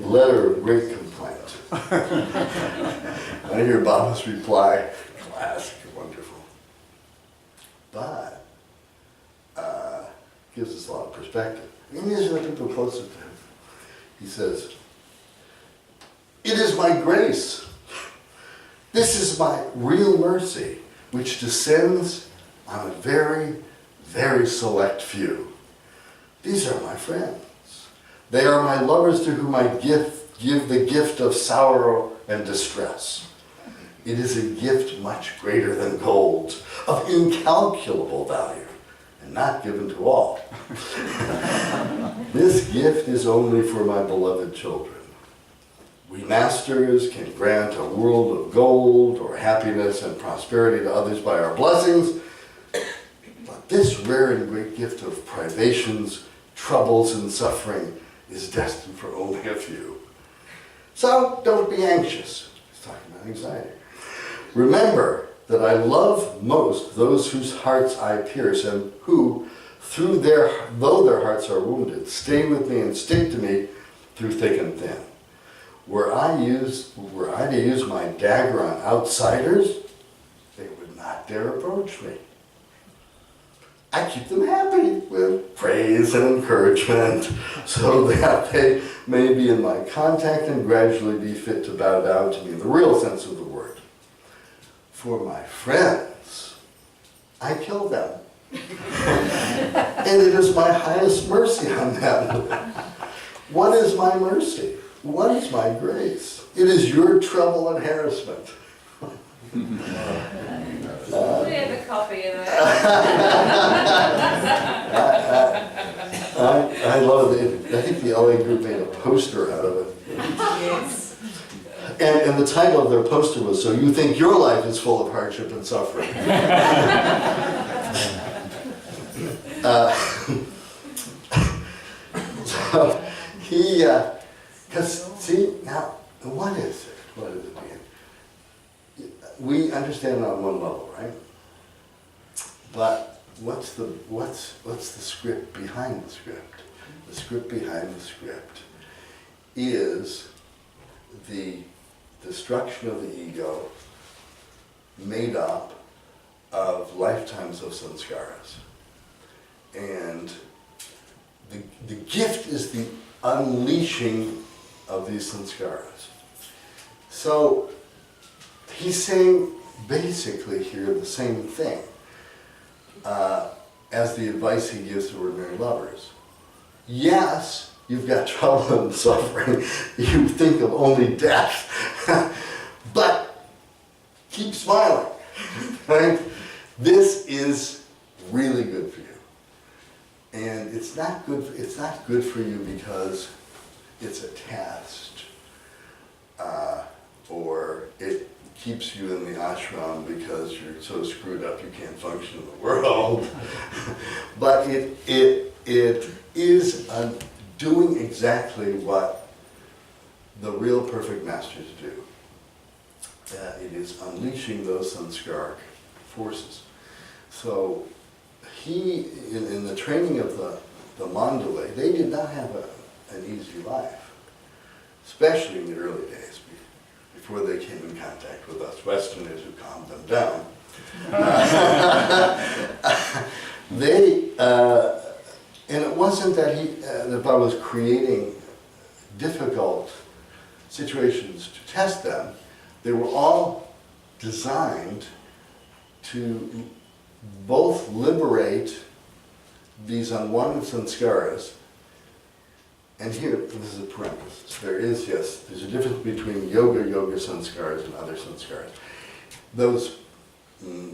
Letter of great complaint. I hear Baba's reply, classic, wonderful. But gives us a lot of perspective. And these are the people closer to him. He says, "It is my grace. This is my real mercy, which descends on a very, very select few. These are my friends. They are my lovers to whom I give the gift of sorrow and distress. It is a gift much greater than gold, of incalculable value, and not given to all. This gift is only for my beloved children. We masters can grant a world of gold or happiness and prosperity to others by our blessings, but this rare and great gift of privations, troubles, and suffering is destined for only a few. So don't be anxious." He's talking about anxiety. "Remember that I love most those whose hearts I pierce, and who, though their hearts are wounded, stay with me and stick to me through thick and thin. Were I to use my dagger on outsiders, they would not dare approach me. I keep them happy with praise and encouragement, so that they may be in my contact and gradually be fit to bow down to me in the real sense of the word. For my friends, I kill them. And it is my highest mercy on them. What is my mercy? What is my grace? It is your trouble and harassment." We have a copy of that. I love it. I think the LA group made a poster out of it. Yes. And the title of their poster was, "So You Think Your Life is Full of Hardship and Suffering." So because see, now, what is it? What is it, man? We understand on one level, right? But what's the script behind the script? The script behind the script is the destruction of the ego made up of lifetimes of sanskaras. And the gift is the unleashing of these sanskaras. So he's saying basically here the same thing as the advice he gives to ordinary lovers. Yes, you've got trouble and suffering. You think of only death. But keep smiling. Right? This is really good for you. And it's not good for you because it's attached or it keeps you in the ashram because you're so screwed up you can't function in the world. But it is doing exactly what the real perfect masters do. It is unleashing those sanskaric forces. So he, in the training of the Mandalay, they did not have an easy life, especially in the early days, before they came in contact with us Westerners who calmed them down. And it wasn't that that Baba was creating difficult situations to test them. They were all designed to both liberate these unwanted sanskaras, and here, this is a parenthesis, there's a difference between yoga sanskaras and other sanskaras. Those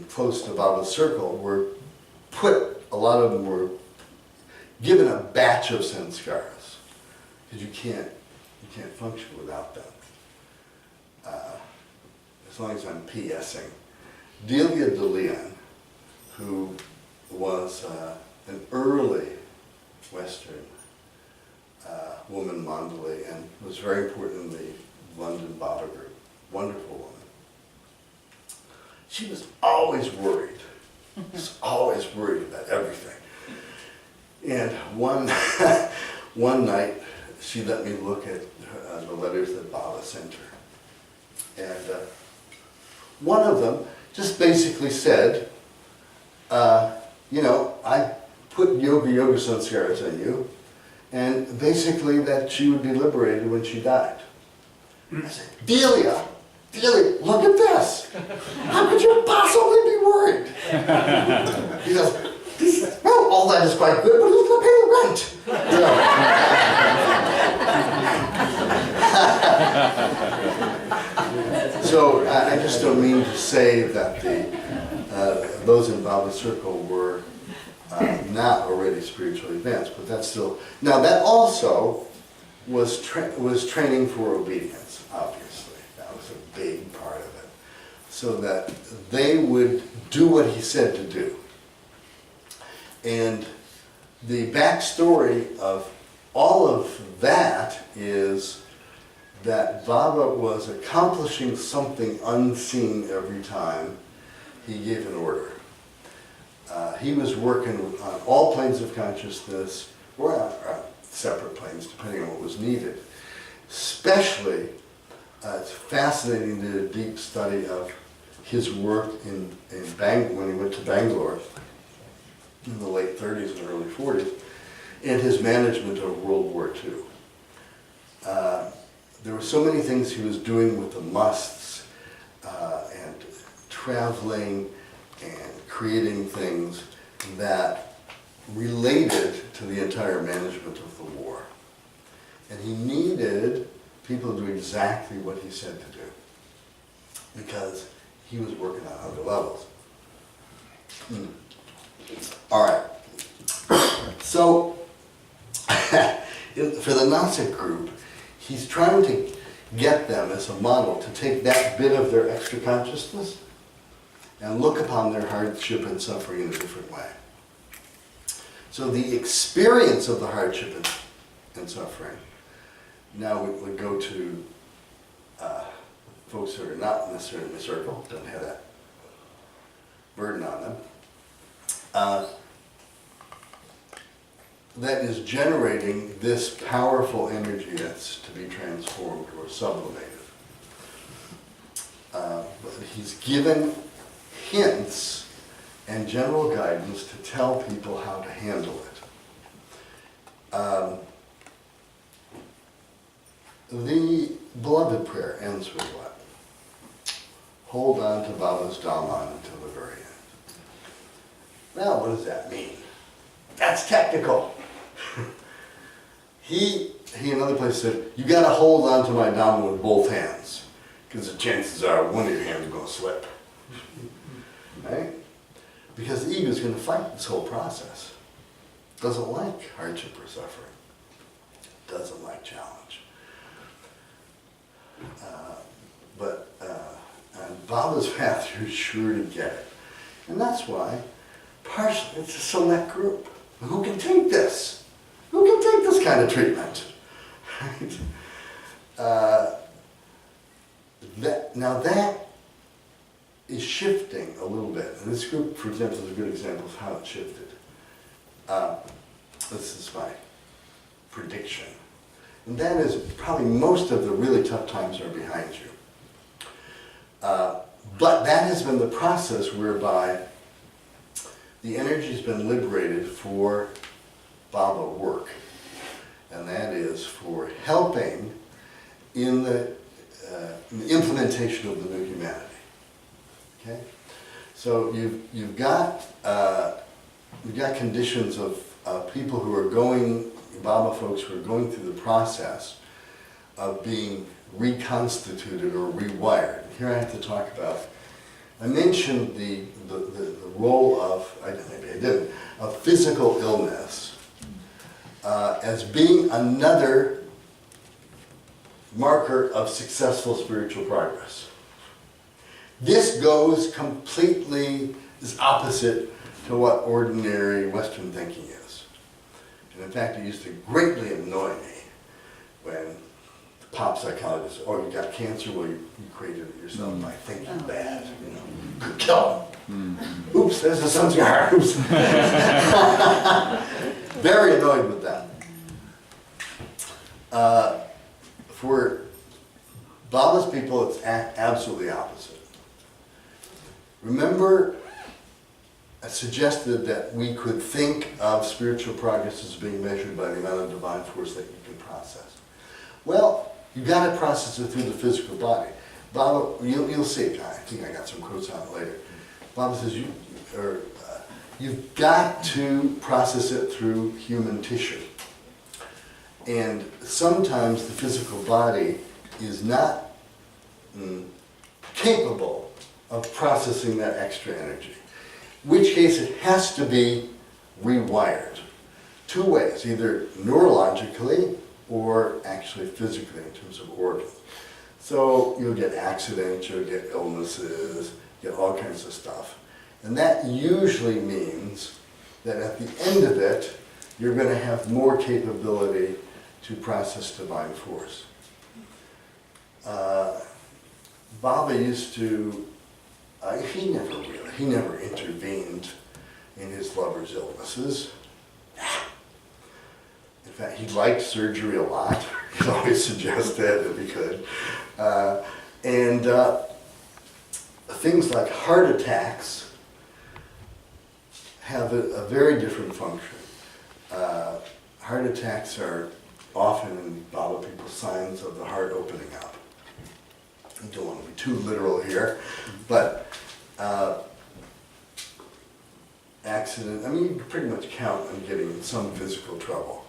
close to Baba's circle were a lot of them were given a batch of sanskaras, because you can't function without them. As long as I'm PSing. Delia de Leon, who was an early Western woman Mandalay and was very important in the London Baba group. Wonderful woman. She was always worried. Was always worried about everything. And one night, she let me look at the letters that Baba sent her. And one of them just basically said, I put yoga sanskaras on you, and basically that she would be liberated when she died. I said, Delia, look at this. How could you possibly be worried? He goes, well, all that is quite good, but who's going to pay the rent? So I just don't mean to say that those in Baba's circle were not already spiritually advanced, but that's still. Now that also was training for obedience. Obviously, that was a big part of it, so that they would do what he said to do. And the backstory of all of that is that Baba was accomplishing something unseen every time he gave an order. He was working on all planes of consciousness, or on separate planes, depending on what was needed. Especially, it's fascinating to do a deep study of his work in Bangalore, when he went to Bangalore in the late 30s and early 40s, and his management of World War II. There were so many things he was doing with the musts and traveling and creating things that related to the entire management of the war. And he needed people to do exactly what he said to do, because he was working on other levels. All right. So, for the Nasik group, he's trying to get them as a model to take that bit of their extra consciousness and look upon their hardship and suffering in a different way. So the experience of the hardship and suffering, now we would go to folks who are not necessarily in the circle, don't have that burden on them, that is generating this powerful energy that's to be transformed or sublimated. But he's given hints and general guidance to tell people how to handle it. The beloved prayer ends with what? Hold on to Baba's Dhamma until the very end. Well, what does that mean? That's technical. He in another place said, you got to hold on to my Dhamma with both hands, because the chances are one of your hands is going to slip. Right? Because the ego is going to fight this whole process. Doesn't like hardship or suffering. Doesn't like challenge. and Baba's path, you're sure to get it. And that's why, partially, it's a select group. Who can take this? Who can take this kind of treatment? Right? Now that is shifting a little bit. And this group, for example, is a good example of how it shifted. This is my prediction. And that is probably most of the really tough times are behind you. But that has been the process whereby the energy has been liberated for Baba work. And that is for helping in the implementation of the new humanity. Okay? So you've got conditions of people who are going, Baba folks who are going through the process of being reconstituted or rewired. Here I have to talk about, I mentioned the role of, maybe I didn't, of physical illness as being another marker of successful spiritual progress. This goes completely, is opposite to what ordinary Western thinking is. And in fact, it used to greatly annoy me when the pop psychologist said, oh, you got cancer? Well, you created it yourself by thinking bad, you know. Could kill him. Oops, there's a sun scar. Oops. Very annoyed with that. For Baba's people, it's absolutely opposite. Remember, I suggested that we could think of spiritual progress as being measured by the amount of divine force that you can process. Well, you got to process it through the physical body. Baba, you'll see. I think I got some quotes on it later. Baba says you've got to process it through human tissue. And sometimes the physical body is not capable of processing that extra energy. In which case it has to be rewired. Two ways, either neurologically or actually physically in terms of organs. So you'll get accidents, you'll get illnesses, get all kinds of stuff. And that usually means that at the end of it, you're going to have more capability to process divine force. Baba used to, he never intervened in his lover's illnesses. In fact, he liked surgery a lot. He always suggested if he could. And things like heart attacks have a very different function. Heart attacks are often in Baba people signs of the heart opening up. I don't want to be too literal here, but accident, I mean, you can pretty much count on getting some physical trouble.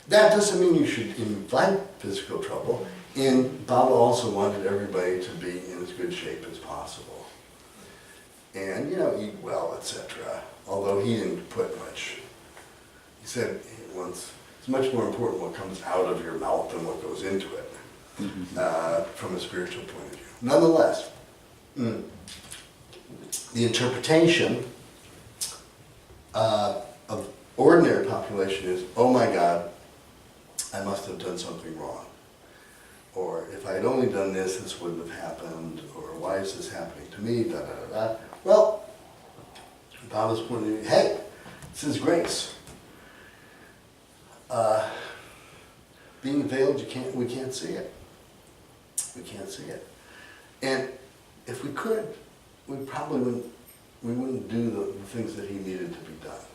That doesn't mean you should invite physical trouble. And Baba also wanted everybody to be in as good shape as possible. And, you know, eat well, etc. Although he didn't put much. He said once, it's much more important what comes out of your mouth than what goes into it, from a spiritual point of view. Nonetheless, the interpretation of ordinary population is, oh my God, I must have done something wrong. Or if I had only done this, this wouldn't have happened. Or why is this happening to me? Da, da, da, da. Well, Baba's point of view, hey, this is grace. Being veiled, we can't see it. We can't see it. And if we could, we probably wouldn't do the things that he needed to be done.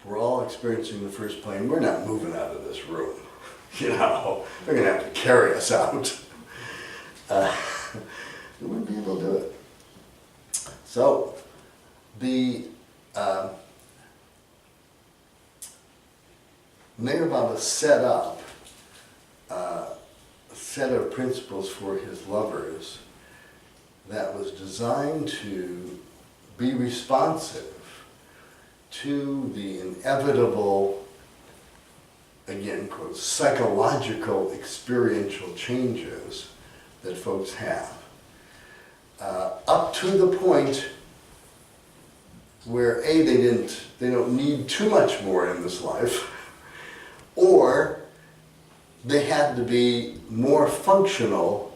We're all experiencing the first plane. We're not moving out of this room. You know, they're going to have to carry us out. We wouldn't be able to do it. So, the Mayor Baba set up a set of principles for his lovers that was designed to be responsive to the inevitable again, quote, psychological experiential changes that folks have, up to the point where A, they don't need too much more in this life, or they had to be more functional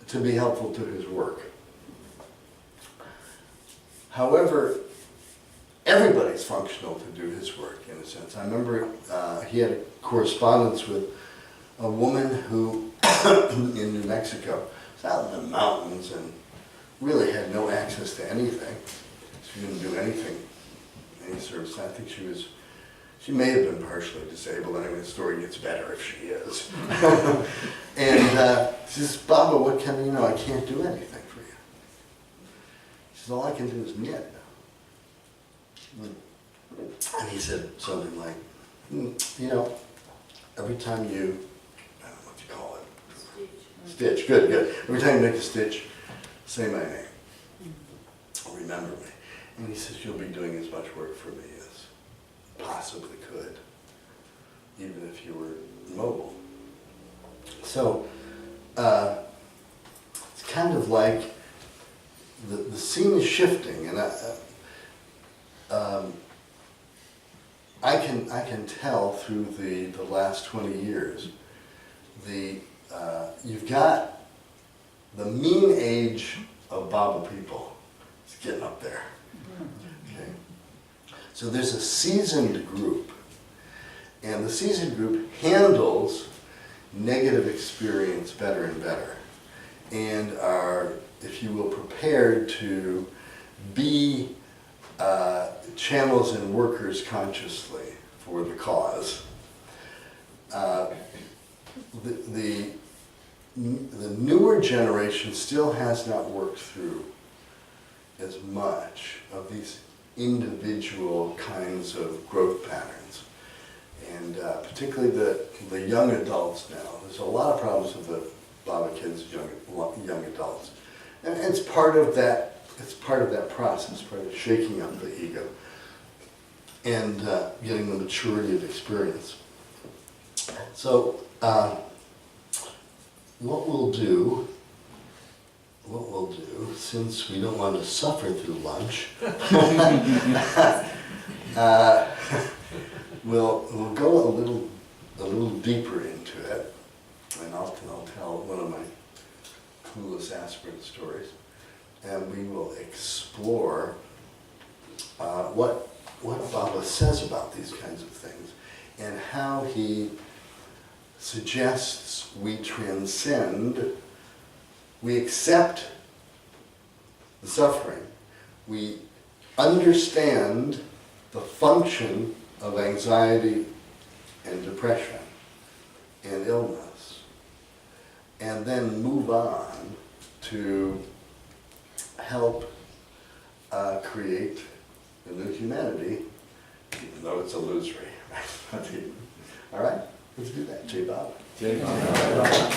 to be helpful to his work. However, everybody's functional to do his work, in a sense. I remember he had a correspondence with a woman who, in New Mexico, was out in the mountains and really had no access to anything. She didn't do anything, any service. I think she may have been partially disabled. Anyway, the story gets better if she is. And she says, Baba, what can you know? I can't do anything for you. She says, all I can do is knit. And he said something like, you know, every time you, I don't know what you call it. Stitch, good, good. Every time you make a stitch, say my name. Remember me. And he says, you'll be doing as much work for me as possibly could, even if you were mobile. So, it's kind of like the scene is shifting, and I can tell through the last 20 years, you've got the mean age of Baba people. It's getting up there. Okay. So there's a seasoned group, and the seasoned group handles negative experience better and better, and are, if you will, prepared to be channels and workers consciously for the cause. The newer generation still has not worked through as much of these individual kinds of growth patterns. And particularly the young adults now. There's a lot of problems with the Baba kids, young adults. And it's part of that process, part of shaking up the ego and getting the maturity of experience. So what we'll do, since we don't want to suffer through lunch, we'll go a little deeper into it, and I'll tell one of my coolest aspirin stories, and we will explore what Baba says about these kinds of things, and how he suggests we transcend, we accept the suffering, we understand the function of anxiety and depression and illness, and then move on to help create a new humanity, even though it's illusory. All right, let's do that. Jai Baba. Jai Baba.